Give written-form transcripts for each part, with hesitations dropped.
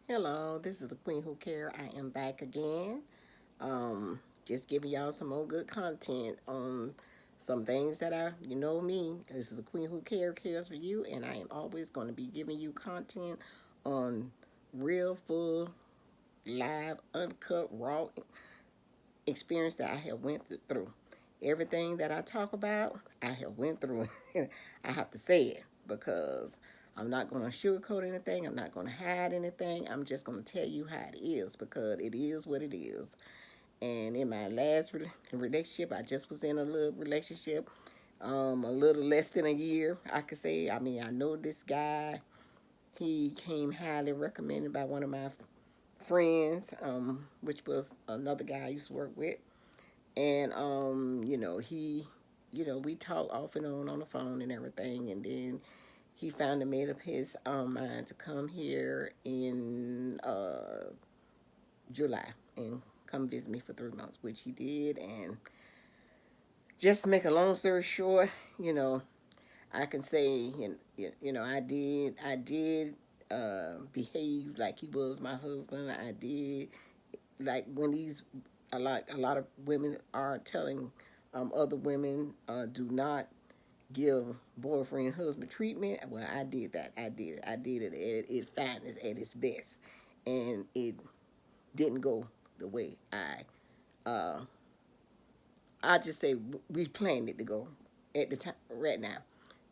Hello, this is the Queen Who Care. I am back again. Just giving y'all some more good content on some things that you know me. This is the Queen Who cares for you, and I am always going to be giving you content on real, full, live, uncut, raw experience that I have went through. Everything that I talk about, I have went through. I have to say it because I'm not going to sugarcoat anything. I'm not going to hide anything. I'm just going to tell you how it is because it is what it is. And in my last relationship, I just was in a little relationship, a little less than a year, I could say. I mean, I know this guy. He came highly recommended by one of my friends, which was another guy I used to work with. And we talked off and on the phone and everything, and then he finally made up his mind to come here in July and come visit me for 3 months, which he did. And just to make a long story short, you know, I can say, I did behave like he was my husband. I did like when these a lot of women are telling other women do not give boyfriend husband treatment. Well, I did that. I did it at its finest, at its best, and it didn't go the way uh I just say we planned it to go at the time. Right now,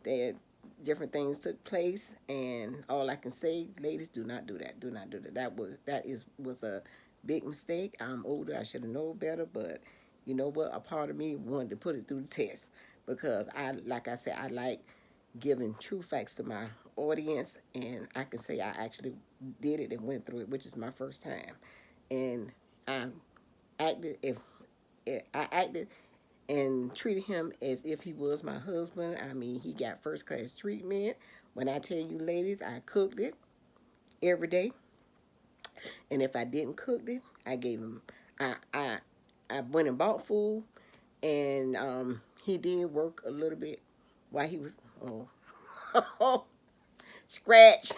that different things took place, and all I can say, ladies, do not do that. Do not do that. That was a big mistake. I'm older. I should have known better, but you know what? A part of me wanted to put it through the test because like I said, I like giving true facts to my audience, and I can say I actually did it and went through it, which is my first time, and I acted if I acted and treated him as if he was my husband. I mean, he got first class treatment. When I tell you, ladies, I cooked it every day, and if I didn't cook it, I gave him. I went and bought food, and he did work a little bit while he was scratch,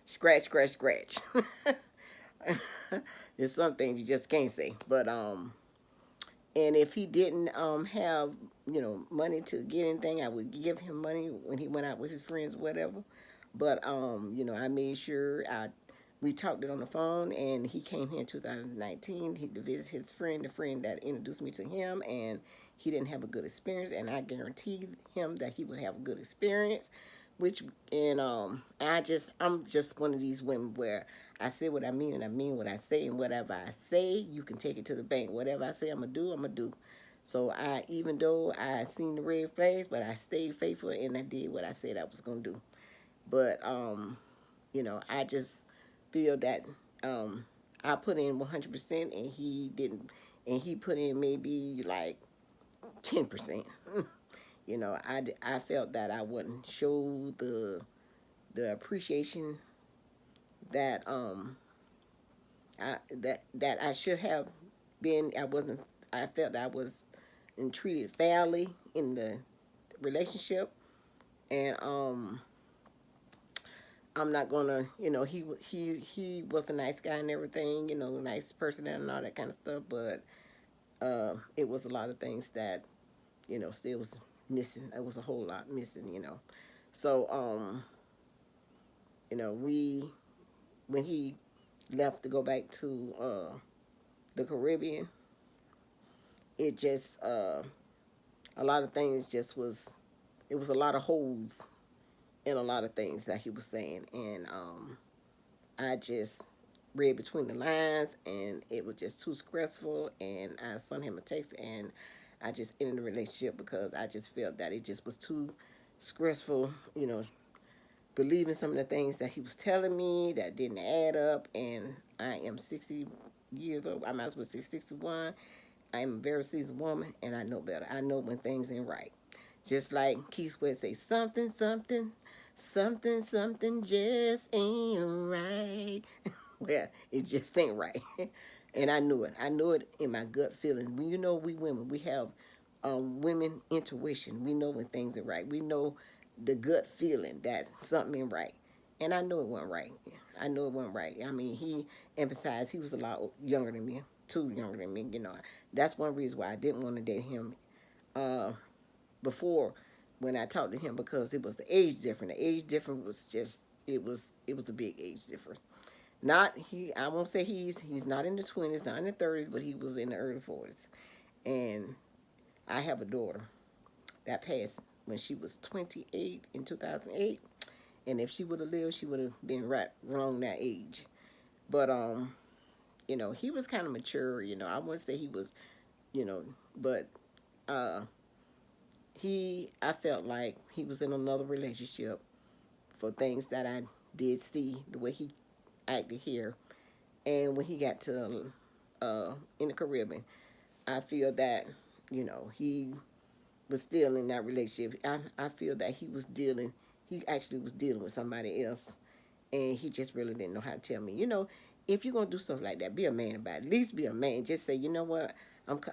scratch. There's some things you just can't say, but and if he didn't have money to get anything, I would give him money when he went out with his friends, whatever. But I made sure we talked it on the phone, and he came here in 2019 to visit his friend, the friend that introduced me to him, and he didn't have a good experience, and I guaranteed him that he would have a good experience. Which and I'm just one of these women where I say what I mean and I mean what I say, and whatever I say, you can take it to the bank. Whatever I say I'm gonna do. So even though I seen the red flags, but I stayed faithful and I did what I said I was gonna do. But I just feel that I put in 100% and he didn't, and he put in maybe like 10%. I felt that I wouldn't show the appreciation that that I should have been. I wasn't. I felt I was treated fairly in the relationship, and I'm not gonna. He was a nice guy and everything. Nice person and all that kind of stuff. But it was a lot of things that still was missing. It was a whole lot missing. So we when he left to go back to the Caribbean, it just a lot of things just was. It was a lot of holes in a lot of things that he was saying, and I just read between the lines, and it was just too stressful. And I sent him a text, and I just ended the relationship because I just felt that it just was too stressful. Believing some of the things that he was telling me that didn't add up, and I am 60 years old. I might as well say 61. I'm a very seasoned woman, and I know better. I know when things ain't right. Just like Keith Sweat say, something just ain't right. Well, it just ain't right. And I knew it. I knew it in my gut feelings. We women, we have women intuition. We know when things are right. We know the gut feeling that something ain't right. and I know it wasn't right. I know it wasn't right. I mean, he emphasized he was a lot younger than me, too younger than me. That's one reason why I didn't want to date him uh, before when I talked to him, because it was the age difference. The age difference was just it was a big age difference. Not he. I won't say he's not in the 20s, not in the 30s, but he was in the early 40s. And I have a daughter that passed when she was 28 in 2008. And if she would have lived, she would have been right wrong that age. But he was kind of mature. I wouldn't say he was, but uh, I felt like he was in another relationship for things that I did see the way he acted here. And when he got to in the Caribbean, I feel that he was still in that relationship. I feel that he actually was dealing with somebody else, and he just really didn't know how to tell me. If you're gonna do stuff like that, be a man about it. At least be a man. Just say, you know what,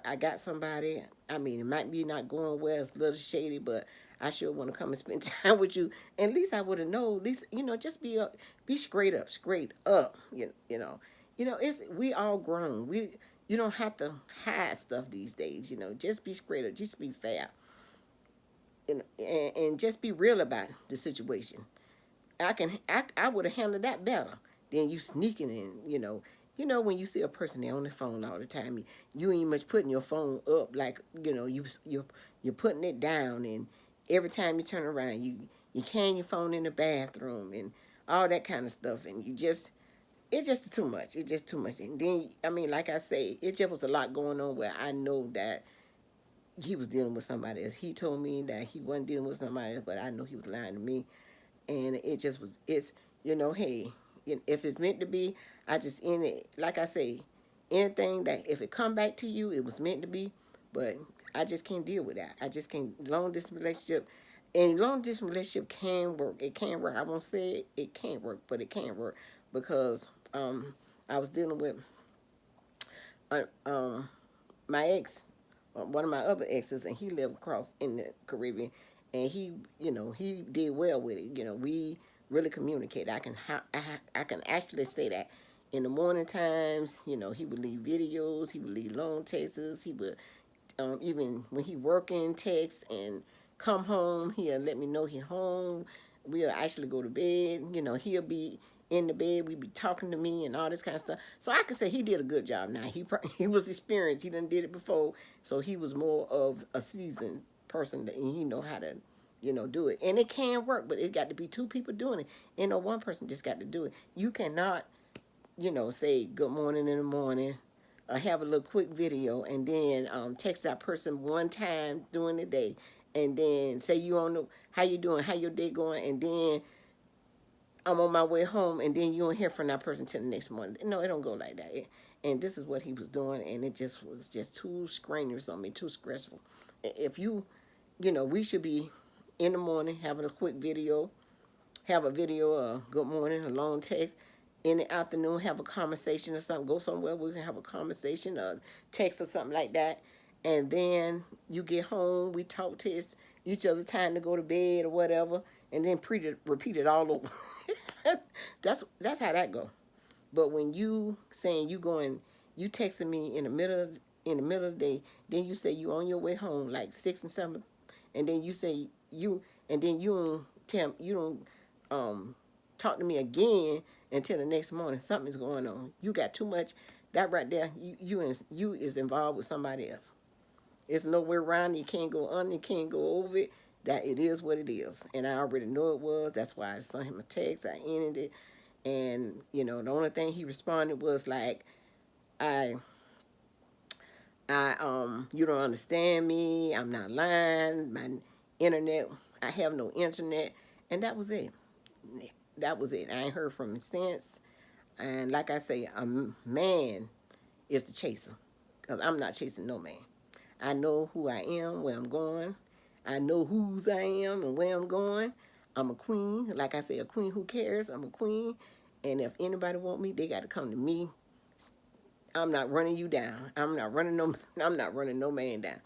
I got somebody. I mean, it might be not going well. It's a little shady, but I sure want to come and spend time with you. And at least I would have known. At least just be straight up, straight up. It's we all grown. You don't have to hide stuff these days. Just be straight up. Just be fair, and just be real about the situation. I would have handled that better than you sneaking in. When you see a person there on the phone all the time, you ain't much putting your phone up, like you're putting it down, and every time you turn around, you can your phone in the bathroom and all that kind of stuff, and it's just too much. It's just too much. And then, I mean, like I say, it just was a lot going on where I know that he was dealing with somebody else. He told me that he wasn't dealing with somebody else, but I know he was lying to me. And hey, if it's meant to be, I just in it. Like I say, anything that if it come back to you, it was meant to be. But I just can't deal with that. I just can't. Long distance relationship, and long distance relationship can work. It can work. I won't say it can't work, but it can work because I was dealing with uh, um my ex, one of my other exes, and he lived across in the Caribbean, and he did well with it. We really communicated. I can actually say that. In the morning times, he would leave videos, he would leave long texts, he would even when he working text and come home, he'll let me know he home. We'll actually go to bed. He'll be in the bed. We'd be talking to me and all this kind of stuff. So I could say he did a good job. Now he was experienced. He done did it before, so he was more of a seasoned person, and he know how to do it. And it can work, but it got to be two people doing it. One person just got to do it. You cannot say good morning in the morning, have a little quick video, and then text that person one time during the day, and then say you on the how you doing, how your day going, and then I'm on my way home, and then you don't hear from that person till the next morning. No, it don't go like that. And this is what he was doing, and it just was just too strenuous on me, too stressful. If we should be in the morning having a quick video, have a video, good morning, a long text. In the afternoon, have a conversation or something. Go somewhere we can have a conversation or text or something like that. And then you get home, we talk to each other time to go to bed or whatever, and then repeat it all over. That's how that go. But when you saying you texting me in the middle of the day, then you say you on your way home like 6 and 7, and then you say and then you don't talk to me again until the next morning. Something's going on. You got too much. That right there, you is involved with somebody else. It's nowhere around. You can't go under. You can't go over it. That it is what it is, and I already know it was. That's why I sent him a text. I ended it, and the only thing he responded was like, I you don't understand me. I'm not lying. My internet, I have no internet, and that was it. That was it. I ain't heard from him since. And like I say, a man is the chaser, cause I'm not chasing no man. I know who I am, where I'm going. I know whose I am and where I'm going. I'm a queen. Like I say, a queen who cares. I'm a queen. And if anybody want me, they got to come to me. I'm not running you down. I'm not running no man down.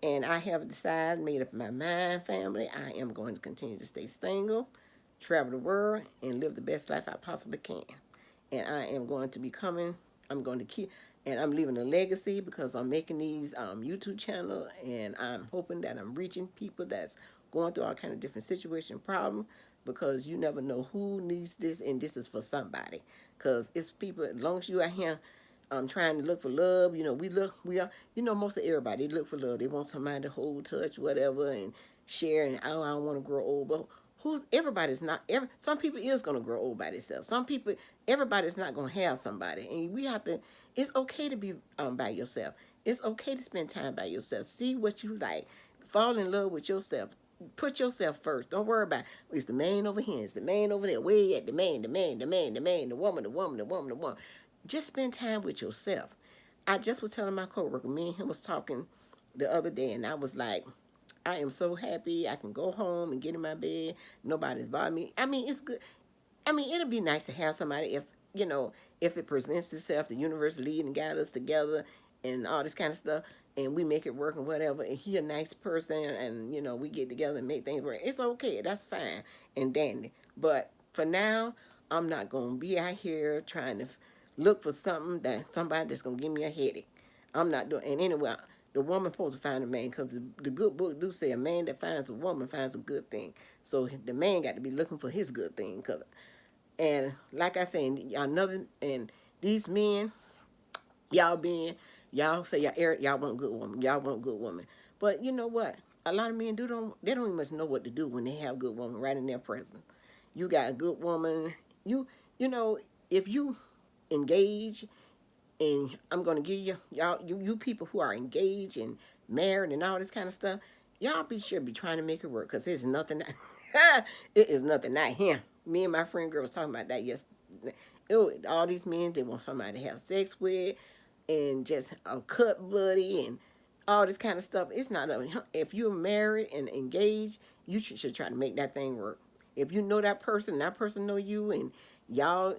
And I have decided, made up my mind, family, I am going to continue to stay single. travel the world, and live the best life I possibly can. And I am going to be coming. I'm going to keep, and I'm leaving a legacy because I'm making these YouTube channel, and I'm hoping that I'm reaching people that's going through all kind of different situation, problem, because you never know who needs this, and this is for somebody. Because it's people. As long as you are here trying to look for love. We are, most of everybody, they look for love. They want somebody to hold, touch, whatever, and share. And oh, I don't want to grow old. But everybody's not, some people is going to grow old by themselves. Some people, everybody's not going to have somebody. And we have to, it's okay to be by yourself. It's okay to spend time by yourself. See what you like. Fall in love with yourself. Put yourself first. Don't worry about it's the man over here, it's the man over there, way at the man, the woman, the woman. Just spend time with yourself. I just was telling my coworker, me and him was talking the other day, and I was like, I am so happy I can go home and get in my bed. Nobody's bothering me. I mean, it's good. I mean, it'll be nice to have somebody if it presents itself, the universe leading and guide us together and all this kind of stuff, and we make it work and whatever, and he a nice person, and we get together and make things work. It's okay. That's fine and dandy. But for now, I'm not gonna be out here trying to look for somebody that's gonna give me a headache. I'm not doing. And anyway, the woman supposed to find a man because the good book do say a man that finds a woman finds a good thing. So the man got to be looking for his good thing. And like I said, and these men, y'all being, y'all say y'all want good woman, y'all want good woman. But you know what? A lot of men they don't even much know what to do when they have good woman right in their presence. You got a good woman. You you know if you engage, and I'm gonna give you people who are engaged and married and all this kind of stuff. Y'all be sure be trying to make it work because it's nothing. It is nothing. Not him. Me and my friend girl was talking about that yesterday. All these men they want somebody to have sex with, and just a cut buddy and all this kind of stuff. It's not if you're married and engaged, you should try to make that thing work. If you know that person know you, and y'all,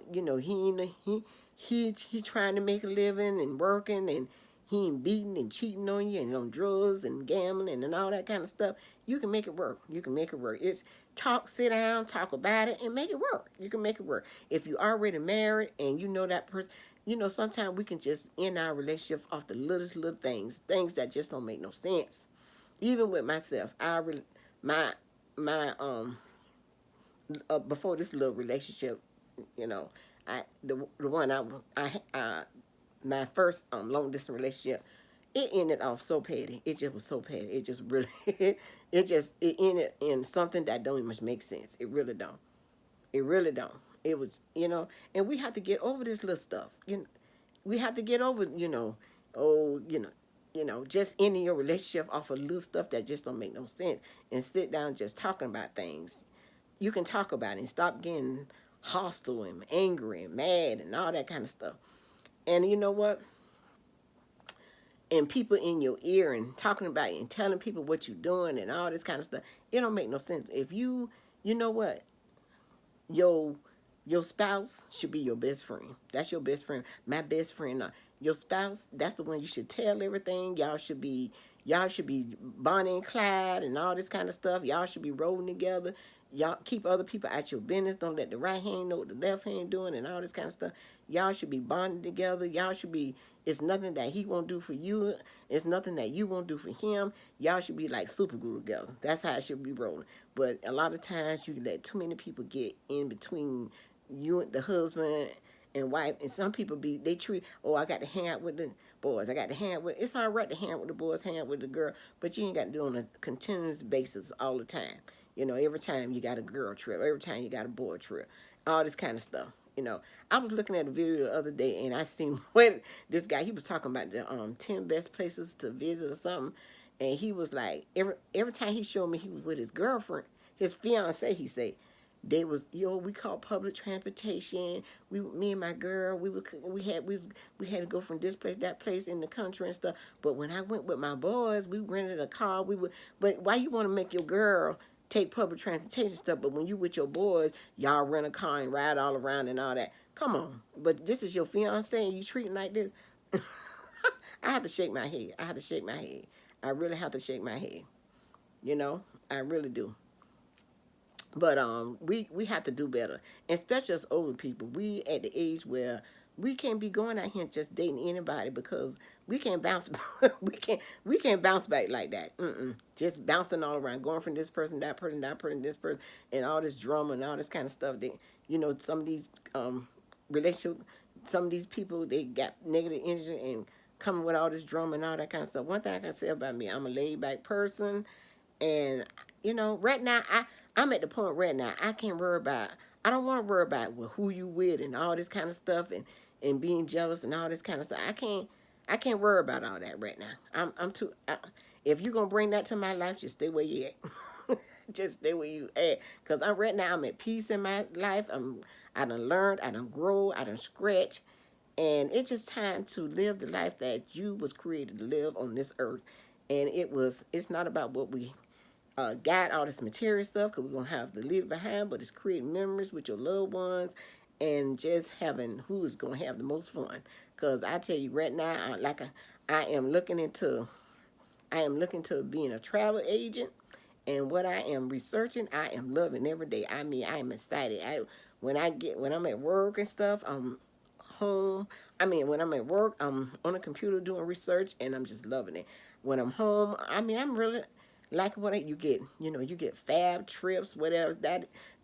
he trying to make a living and working, and he ain't beating and cheating on you and on drugs and gambling and all that kind of stuff. You can make it work. You can make it work. It's sit down, talk about it, and make it work. You can make it work. If you already married and you know that person, sometimes we can just end our relationship off the little things that just don't make no sense. Even with myself, my my before this little relationship, you know, the one my first long distance relationship, it ended off so petty. It just was so petty. It just really it ended in something that don't even make sense. It really don't. It really don't. It was, and we have to get over this little stuff. We have to get over, oh, just ending your relationship off of little stuff that just don't make no sense, and sit down just talking about things. You can talk about it and stop getting hostile and angry and mad and all that kind of stuff. And you know what? And people in your ear and talking about it and telling people what you're doing and all this kind of stuff, it don't make no sense. If you know what? your your spouse should be your best friend. That's your best friend. My best friend. Your spouse, that's the one you should tell everything. Y'all should be Bonnie and Clyde and all this kind of stuff. Y'all should be rolling together. Y'all keep other people out your business. Don't let the right hand know what the left hand doing and all this kind of stuff. Y'all should be bonding together. Y'all should be. It's nothing that he won't do for you. It's nothing that you won't do for him. Y'all should be like super glue together. That's how it should be rolling. But a lot of times you let too many people get in between you and the husband and wife, and some people they treat, oh, I got to hang out with the boys, I got to hang out with, it's all right to hang out with the boys, hang out with the girl, but you ain't got to do it on a continuous basis all the time. Every time you got a girl trip, every time you got a boy trip, all this kind of stuff. I was looking at a video the other day, and I seen what this guy, he was talking about the 10 best places to visit or something, and he was like, every time he showed me he was with his girlfriend, his fiance, he said, they was, we called public transportation. Me and my girl, we had to go from this place, that place in the country and stuff. But when I went with my boys, we rented a car. But why you want to make your girl take public transportation stuff? But when you with your boys, y'all rent a car and ride all around and all that. Come on, but this is your fiance and you treating like this. I have to shake my head. I have to shake my head. I really have to shake my head. I really do. But we have to do better, especially as older people. We at the age where we can't be going out here and just dating anybody because we can't bounce. we can't bounce back like that. Just bouncing all around, going from this person, that person, this person, and all this drama and all this kind of stuff. That some of these relationship, some of these people they got negative energy and coming with all this drama and all that kind of stuff. One thing I can say about me, I'm a laid back person. And right now I'm at the point right now I can't worry about. I don't want to worry about who you with and all this kind of stuff and being jealous and all this kind of stuff. I can't worry about all that right now. I'm too. If you're gonna bring that to my life, just stay where you at. Just stay where you at. Cause right now I'm at peace in my life. I done learned. I done grow. I done scratch. And it's just time to live the life that you was created to live on this earth. And it's not about what we got all this material stuff because we're going to have to leave it behind, but it's creating memories with your loved ones and just having who is going to have the most fun. Because I tell you right now, I am looking into being a travel agent, and what I am researching, I am loving every day. I mean, I am excited. When I'm at work and stuff, I'm home. I mean, when I'm at work, I'm on a computer doing research, and I'm just loving it. When I'm home, I mean, I'm really like what you get. You get fab trips, whatever.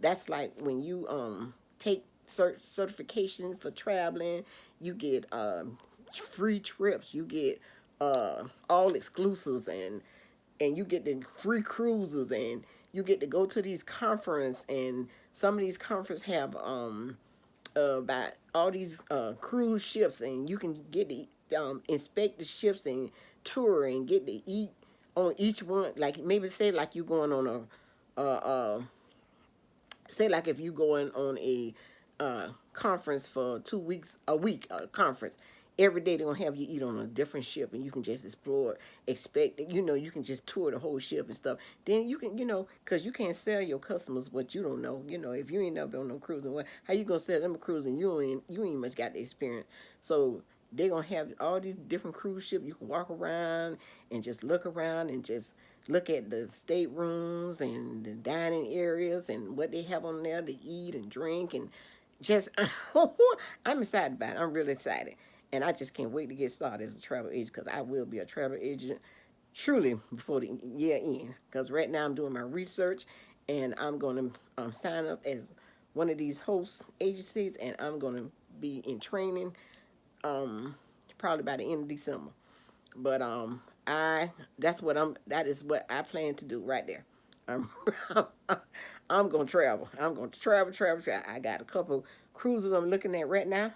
That's like when you take certification for traveling. You get free trips. You get all exclusives and you get the free cruises and you get to go to these conference and some of these conferences have about all these cruise ships and you can get to inspect the ships and tour and get to eat on each one. Like maybe say like you going on say like if you going on a conference for 2 weeks, a week conference, every day they're gonna have you eat on a different ship and you can just explore, expect, you can just tour the whole ship and stuff. Then you can, because you can't sell your customers what you don't know. If you ain't never been on no cruise, and how you gonna sell them a cruise and you ain't much got the experience. So they're gonna have all these different cruise ships. You can walk around and just look around and just look at the staterooms and the dining areas and what they have on there to eat and drink and just I'm excited about it. I'm really excited. And I just can't wait to get started as a travel agent because I will be a travel agent truly before the year end. Because right now I'm doing my research and I'm going to sign up as one of these host agencies and I'm going to be in training um, probably by the end of December. But that is what I plan to do right there. I'm I'm gonna travel. I'm gonna travel. I got a couple cruises I'm looking at right now.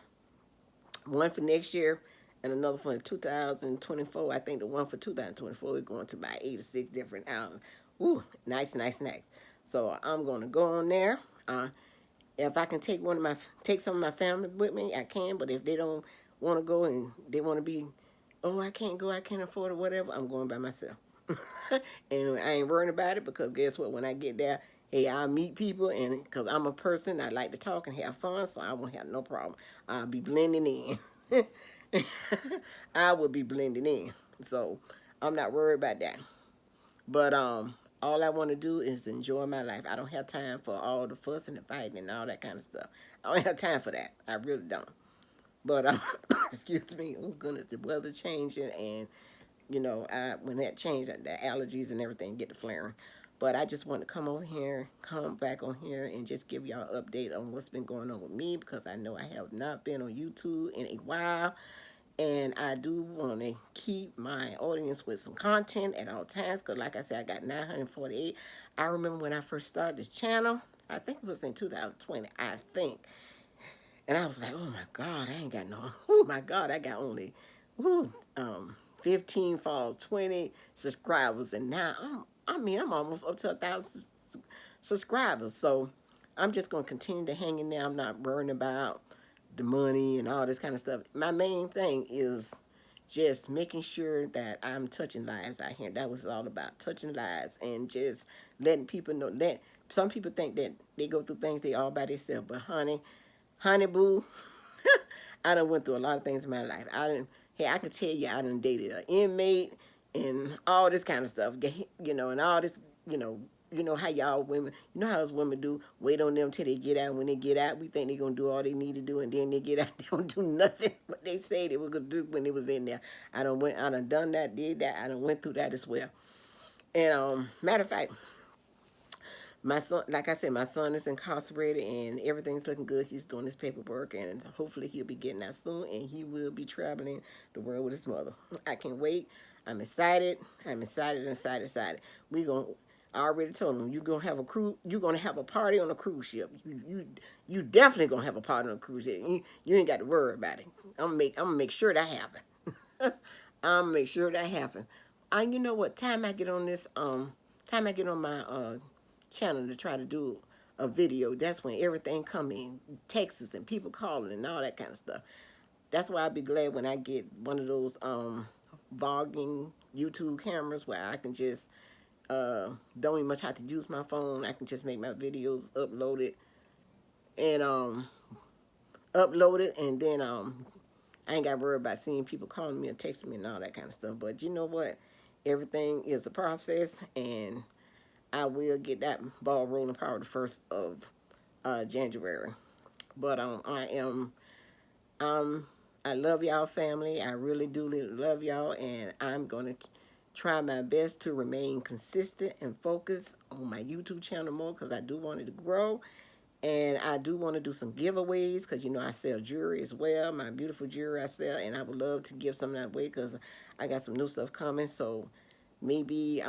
One for next year and another for 2024. I think the one for 2024 is going to about 86 different islands. Ooh, nice, nice, nice. So I'm gonna go on there. If I can take some of my family with me, I can. But if they don't want to go and they want to be, oh, I can't go, I can't afford it, whatever, I'm going by myself. And I ain't worrying about it because guess what? When I get there, hey, I'll meet people, and because I'm a person, I like to talk and have fun, so I won't have no problem. I'll be blending in. I will be blending in, so I'm not worried about that. But all I want to do is enjoy my life. I don't have time for all the fuss and the fighting and all that kind of stuff. I don't have time for that. I really don't. But excuse me. Oh goodness, the weather changing, and when that changed, the allergies and everything get to flaring. But I just want to come back on here, and just give y'all an update on what's been going on with me because I know I have not been on YouTube in a while. And I do want to keep my audience with some content at all times because, like I said, I got 948. I remember when I first started this channel, I think it was in 2020, I think. And I was like, oh my God, I ain't got no, oh my God, I got only, whoo, 15 falls, 20 subscribers. And now I'm almost up to 1,000 subscribers. So I'm just going to continue to hang in there. I'm not worrying about the money and all this kind of stuff. My main thing is just making sure that I'm touching lives out here. That was all about touching lives and just letting people know that some people think that they go through things they all by themselves. But honey boo, I done went through a lot of things in my life. Hey, I can tell you I done dated an inmate and all this kind of stuff, and all this, you know how y'all women, you know how us women do, wait on them till they get out. When they get out, we think they're going to do all they need to do, and then they get out, they don't do nothing what they say they were going to do when they was in there. I done done that, did that, I done went through that as well. And matter of fact, my son, like I said, my son is incarcerated and everything's looking good. He's doing his paperwork and hopefully he'll be getting out soon and he will be traveling the world with his mother. I can't wait. I'm excited. I'm excited, excited. We gonna. I already told him you're gonna have a cruise. You're gonna have a party on a cruise ship. You definitely gonna have a party on a cruise ship. You ain't got to worry about it. I'm gonna make sure that happen. I'm gonna make sure that happen. You know what? Time I get on this time I get on my channel to try to do a video, that's when everything come in, texts and people calling and all that kind of stuff. That's why I'd be glad when I get one of those vlogging YouTube cameras where I can just don't even much have to use my phone. I can just make my videos, upload it, and then I ain't got to worry about seeing people calling me or texting me and all that kind of stuff. But you know what? Everything is a process, and I will get that ball rolling probably the 1st of January. But I love y'all family. I really do love y'all, and I'm going to try my best to remain consistent and focused on my YouTube channel more because I do want it to grow. And I do want to do some giveaways because, you know, I sell jewelry as well. My beautiful jewelry I sell, and I would love to give some of that away because I got some new stuff coming. So maybe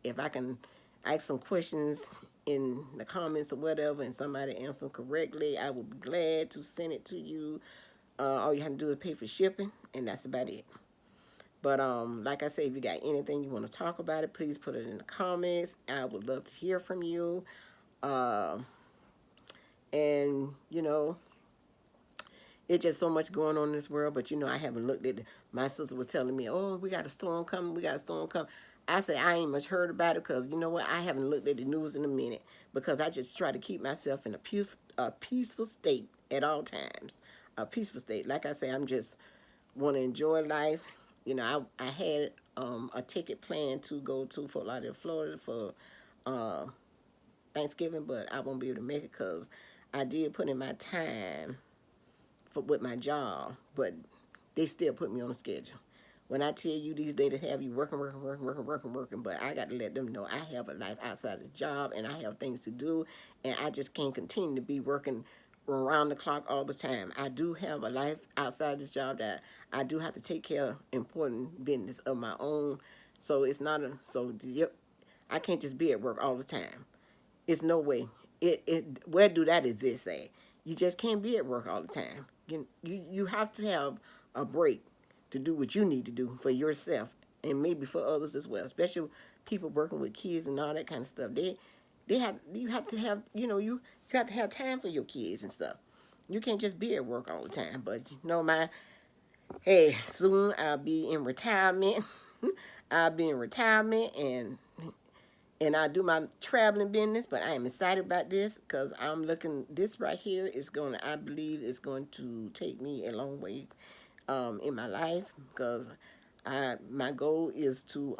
if I can ask some questions in the comments or whatever and somebody answer them correctly, I would be glad to send it to you. All you have to do is pay for shipping, and that's about it. But like I said, if you got anything you want to talk about it, please put it in the comments. I would love to hear from you. And, you know, it's just so much going on in this world. But, you know, I haven't looked at it. My sister was telling me, oh, we got a storm coming. We got a storm coming. I said, I ain't much heard about it because, you know what, I haven't looked at the news in a minute because I just try to keep myself in a peaceful state at all times. A peaceful state. Like I say, I'm just want to enjoy life. You know, I had a ticket planned to go to Fort Lauderdale, Florida for Thanksgiving, but I won't be able to make it because I did put in my time with my job, but they still put me on a schedule. When I tell you these days to have you working, but I got to let them know I have a life outside of the job and I have things to do, and I just can't continue to be working around the clock all the time. I do have a life outside this job that I do have to take care of important business of my own. So it's not I can't just be at work all the time. It's no way. Where do that exist at? You just can't be at work all the time. You have to have a break to do what you need to do for yourself and maybe for others as well, especially people working with kids and all that kind of stuff. You have to have, you have to have time for your kids and stuff. You can't just be at work all the time. But hey, soon I'll be in retirement. I'll be in retirement and I do my traveling business, but I am excited about this because this right here I believe is going to take me a long way in my life because my goal is to,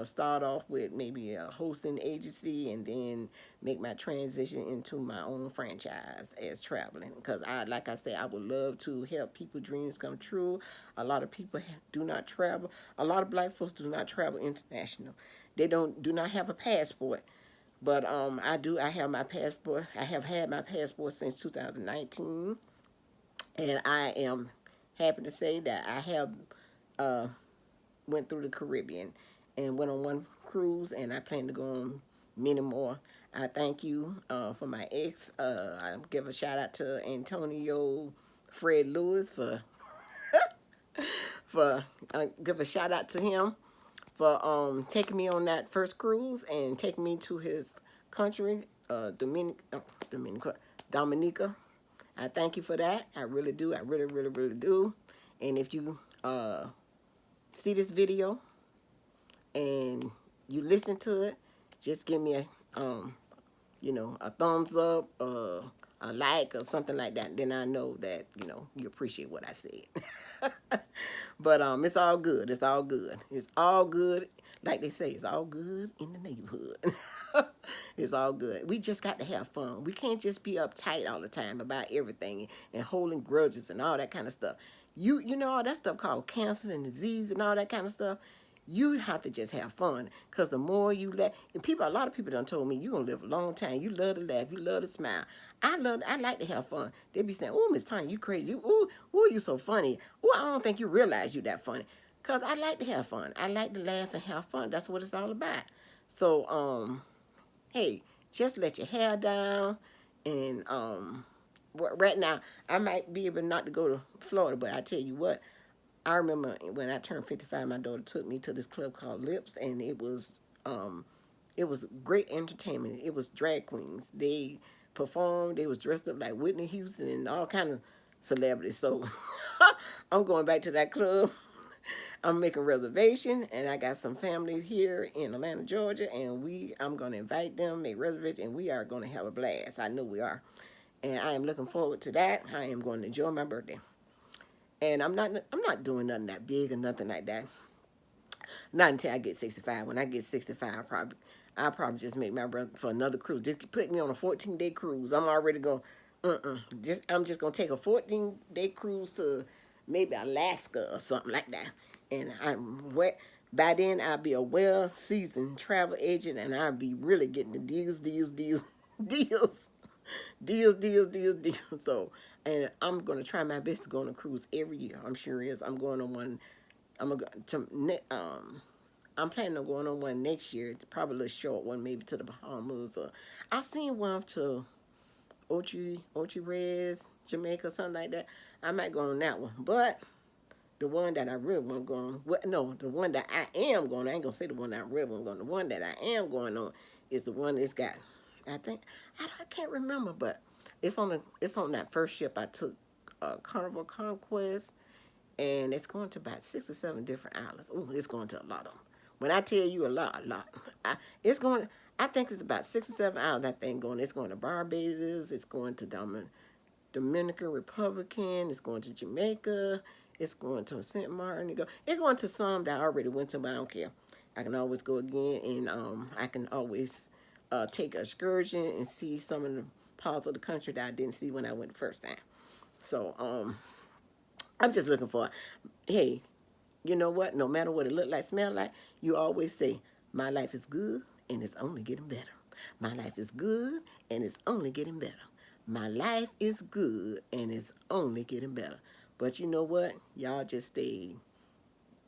start off with maybe a hosting agency and then make my transition into my own franchise as traveling because like I say, I would love to help people dreams come true. A lot of people do not travel. A lot of black folks do not travel international. They do not have a passport. But I do. I have my passport. I have had my passport since 2019, and I am happy to say that I have went through the Caribbean and went on one cruise, and I plan to go on many more. I thank you for my ex. I give a shout out to Antonio Fred Lewis for give a shout out to him for taking me on that first cruise and taking me to his country, Dominica. I thank you for that. I really do. I really, really, really do. And if you see this video and you listen to it, just give me a thumbs up, a like or something like that, then I know that, you appreciate what I said. But it's all good. It's all good. It's all good. Like they say, it's all good in the neighborhood. It's all good. We just got to have fun. We can't just be uptight all the time about everything and holding grudges and all that kind of stuff. You know all that stuff called cancer and disease and all that kind of stuff. You have to just have fun, because the more you let, and a lot of people done told me you gonna live a long time. You love to laugh, you love to smile. I like to have fun. They be saying, "Oh, Miss Tanya, you crazy? You so funny. Oh, I don't think you realize you that funny." Cause I like to have fun. I like to laugh and have fun. That's what it's all about. So hey, just let your hair down, and right now I might be able not to go to Florida, but I tell you what, I remember when I turned 55, my daughter took me to this club called Lips, and it was great entertainment. It was drag queens. They performed. They was dressed up like Whitney Houston and all kind of celebrities. So I'm going back to that club. I'm making reservation, and I got some family here in Atlanta, Georgia, and I'm going to invite them, make reservation, and we are going to have a blast. I know we are, and I am looking forward to that. I am going to enjoy my birthday, and I'm not doing nothing that big or nothing like that. Not until I get 65. When I get 65, I'll probably just make my brother for another cruise. Just put me on a 14-day cruise. I'm already going. I'm just gonna take a 14-day cruise to maybe Alaska or something like that. And I'm wet. By then, I'll be a well-seasoned travel agent, and I'll be really getting the deals, deals, deals. So, and I'm gonna try my best to go on a cruise every year. I'm sure is. I'm going on one. I'm planning on going on one next year, probably a little short one, maybe to the Bahamas. Or I've seen one to Ochi Rez, Jamaica, something like that. I might go on that one. But the one that I really want to go on, no, the one that I am going on, I ain't going to say the one that I really want to go on. The one that I am going on is the one that's got, I think, I can't remember, but it's on that first ship I took, Carnival Conquest, and it's going to about 6 or 7 different islands. Oh, it's going to a lot of them. When I tell you a lot, it's going. I think it's about 6 or 7 islands. That thing going. It's going to Barbados. It's going to Dominican Republic. It's going to Jamaica. It's going to Saint Martin. It's going to some that I already went to, but I don't care. I can always go again, and I can always take an excursion and see some of the parts of the country that I didn't see when I went the first time. So I'm just looking for, hey, you know what? No matter what it look like, smell like, you always say, my life is good and it's only getting better. My life is good and it's only getting better. My life is good and it's only getting better. But you know what? Y'all just stay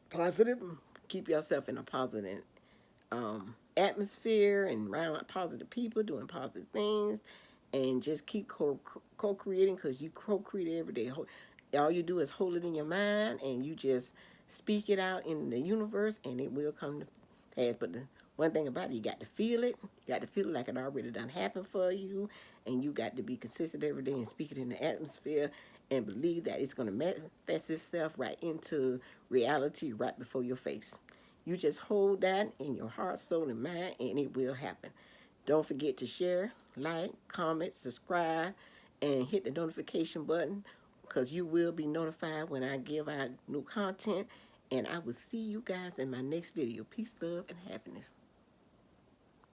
positive. Keep yourself in a positive atmosphere and around positive people doing positive things, and just keep co-creating, because you co-create every day. All you do is hold it in your mind, and you just speak it out in the universe, and it will come to pass. But the one thing about it, you got to feel it. You got to feel it like it already done happened for you, and you got to be consistent every day and speak it in the atmosphere, and believe that it's going to manifest itself right into reality right before your face. You just hold that in your heart, soul, and mind, and it will happen. Don't forget to share, like, comment, subscribe, and hit the notification button, because you will be notified when I give out new content. And I will see you guys in my next video. Peace, love, and happiness.